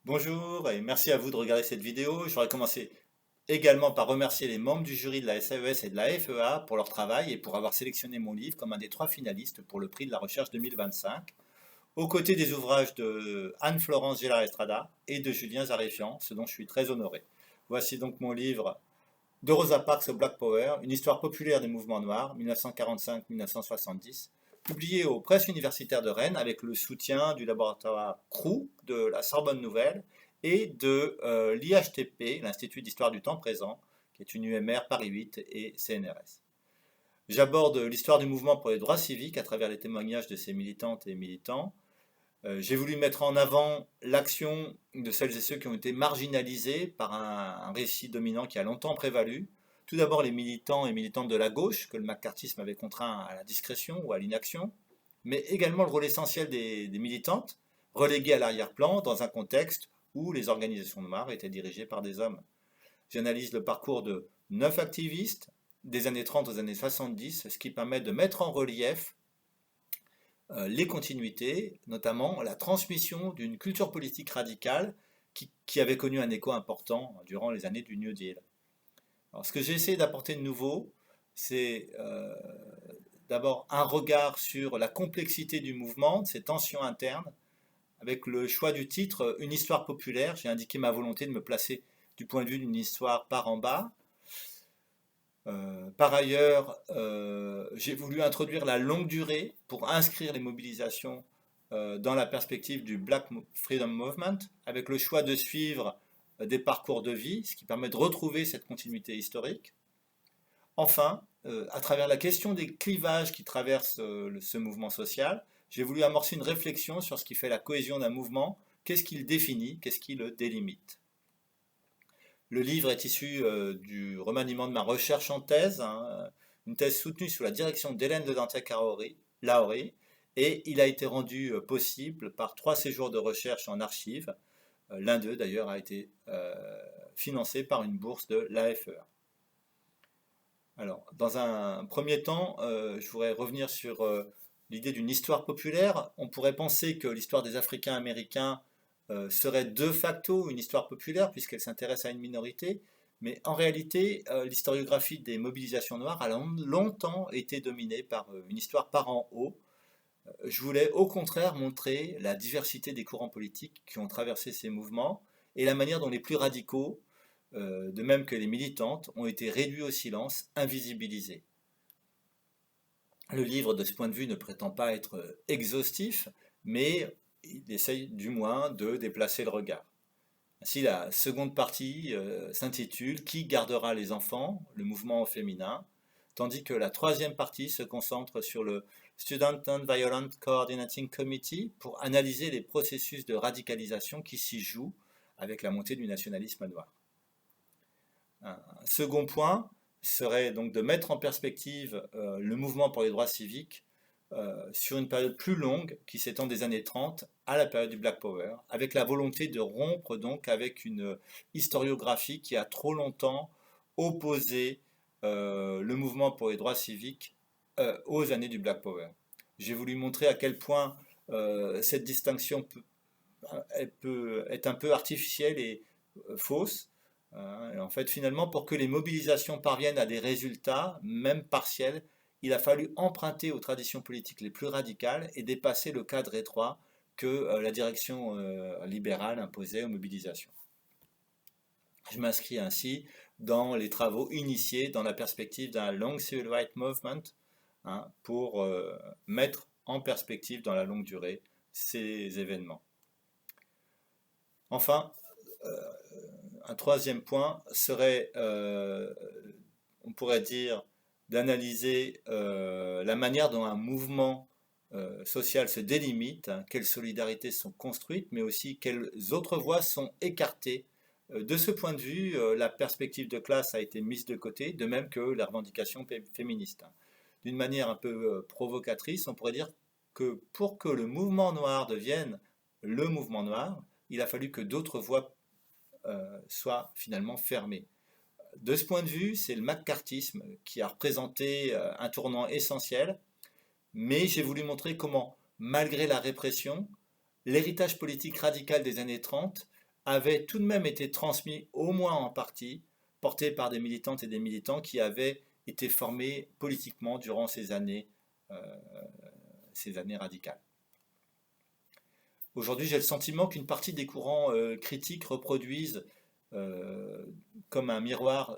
Bonjour et merci à vous de regarder cette vidéo. Je voudrais commencer également par remercier les membres du jury de la SAES et de la FEA pour leur travail et pour avoir sélectionné mon livre comme un des 3 finalistes pour le prix de la recherche 2025, aux côtés des ouvrages de Anne-Florence Gélard-Estrada et de Julien Zarifian, ce dont je suis très honoré. Voici donc mon livre de Rosa Parks au Black Power, une histoire populaire des mouvements noirs, 1945-1970, publié aux presses universitaires de Rennes avec le soutien du laboratoire CROU de la Sorbonne Nouvelle et de l'IHTP, l'Institut d'Histoire du Temps Présent, qui est une UMR Paris 8 et CNRS. J'aborde l'histoire du mouvement pour les droits civiques à travers les témoignages de ses militantes et militants. J'ai voulu mettre en avant l'action de celles et ceux qui ont été marginalisés par un récit dominant qui a longtemps prévalu. Tout d'abord les militants et militantes de la gauche, que le macartisme avait contraint à la discrétion ou à l'inaction, mais également le rôle essentiel des militantes, reléguées à l'arrière-plan dans un contexte où les organisations noires étaient dirigées par des hommes. J'analyse le parcours de 9 activistes des années 30 aux années 70, ce qui permet de mettre en relief les continuités, notamment la transmission d'une culture politique radicale qui avait connu un écho important durant les années du New Deal. Alors, ce que j'ai essayé d'apporter de nouveau, c'est d'abord un regard sur la complexité du mouvement, de ses tensions internes, avec le choix du titre Une histoire populaire. J'ai indiqué ma volonté de me placer du point de vue d'une histoire par en bas. Par ailleurs, j'ai voulu introduire la longue durée pour inscrire les mobilisations dans la perspective du Black Freedom Movement, avec le choix de suivre des parcours de vie, ce qui permet de retrouver cette continuité historique. Enfin, à travers la question des clivages qui traversent ce mouvement social, j'ai voulu amorcer une réflexion sur ce qui fait la cohésion d'un mouvement, qu'est-ce qui le définit, qu'est-ce qui le délimite. Le livre est issu du remaniement de ma recherche en thèse, hein, une thèse soutenue sous la direction d'Hélène de Dantec-Lahorie, et il a été rendu possible par 3 séjours de recherche en archives. L'un d'eux, d'ailleurs, a été financé par une bourse de l'AFEA. Alors, dans un premier temps, je voudrais revenir sur l'idée d'une histoire populaire. On pourrait penser que l'histoire des Africains américains serait de facto une histoire populaire puisqu'elle s'intéresse à une minorité, mais en réalité, l'historiographie des mobilisations noires a longtemps été dominée par une histoire par en haut. Je voulais au contraire montrer la diversité des courants politiques qui ont traversé ces mouvements et la manière dont les plus radicaux, de même que les militantes, ont été réduits au silence, invisibilisés. Le livre, de ce point de vue, ne prétend pas être exhaustif, mais il essaye du moins de déplacer le regard. Ainsi, la seconde partie s'intitule Qui gardera les enfants? Le mouvement féminin, tandis que la troisième partie se concentre sur le Student Non-Violent Coordinating Committee pour analyser les processus de radicalisation qui s'y jouent avec la montée du nationalisme noir. Un second point serait donc de mettre en perspective le mouvement pour les droits civiques sur une période plus longue qui s'étend des années 30 à la période du Black Power, avec la volonté de rompre donc avec une historiographie qui a trop longtemps opposé le mouvement pour les droits civiques aux années du Black Power. J'ai voulu montrer à quel point cette distinction peut être un peu artificielle et fausse. Et en fait, finalement, pour que les mobilisations parviennent à des résultats, même partiels, il a fallu emprunter aux traditions politiques les plus radicales et dépasser le cadre étroit que la direction libérale imposait aux mobilisations. Je m'inscris ainsi dans les travaux initiés dans la perspective d'un Long Civil Rights Movement, hein, pour mettre en perspective dans la longue durée ces événements. Enfin, un troisième point serait, on pourrait dire, d'analyser la manière dont un mouvement social se délimite, hein, quelles solidarités sont construites, mais aussi quelles autres voies sont écartées. De ce point de vue, la perspective de classe a été mise de côté, de même que la revendication féministe. D'une manière un peu provocatrice, on pourrait dire que pour que le mouvement noir devienne le mouvement noir, il a fallu que d'autres voies soient finalement fermées. De ce point de vue, c'est le macartisme qui a représenté un tournant essentiel, mais j'ai voulu montrer comment, malgré la répression, l'héritage politique radical des années 30 avait tout de même été transmis, au moins en partie, porté par des militantes et des militants qui avaient été formés politiquement durant ces années radicales. Aujourd'hui, j'ai le sentiment qu'une partie des courants critiques reproduisent comme un miroir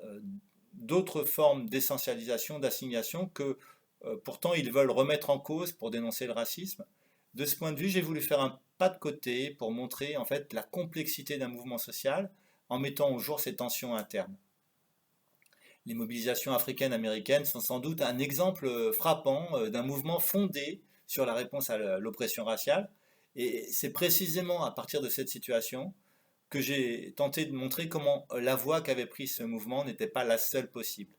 d'autres formes d'essentialisation, d'assignation que pourtant ils veulent remettre en cause pour dénoncer le racisme. De ce point de vue, j'ai voulu faire un pas de côté pour montrer en fait la complexité d'un mouvement social en mettant au jour ses tensions internes. Les mobilisations africaines américaines sont sans doute un exemple frappant d'un mouvement fondé sur la réponse à l'oppression raciale. Et c'est précisément à partir de cette situation que j'ai tenté de montrer comment la voie qu'avait prise ce mouvement n'était pas la seule possible.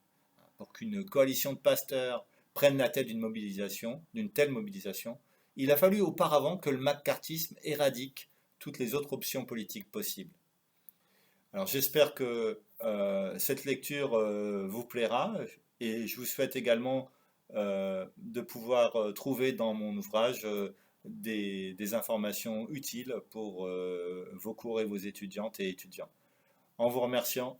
Pour qu'une coalition de pasteurs prenne la tête d'une telle mobilisation, il a fallu auparavant que le maccarthisme éradique toutes les autres options politiques possibles. Alors j'espère que cette lecture vous plaira et je vous souhaite également de pouvoir trouver dans mon ouvrage des informations utiles pour vos cours et vos étudiantes et étudiants. En vous remerciant,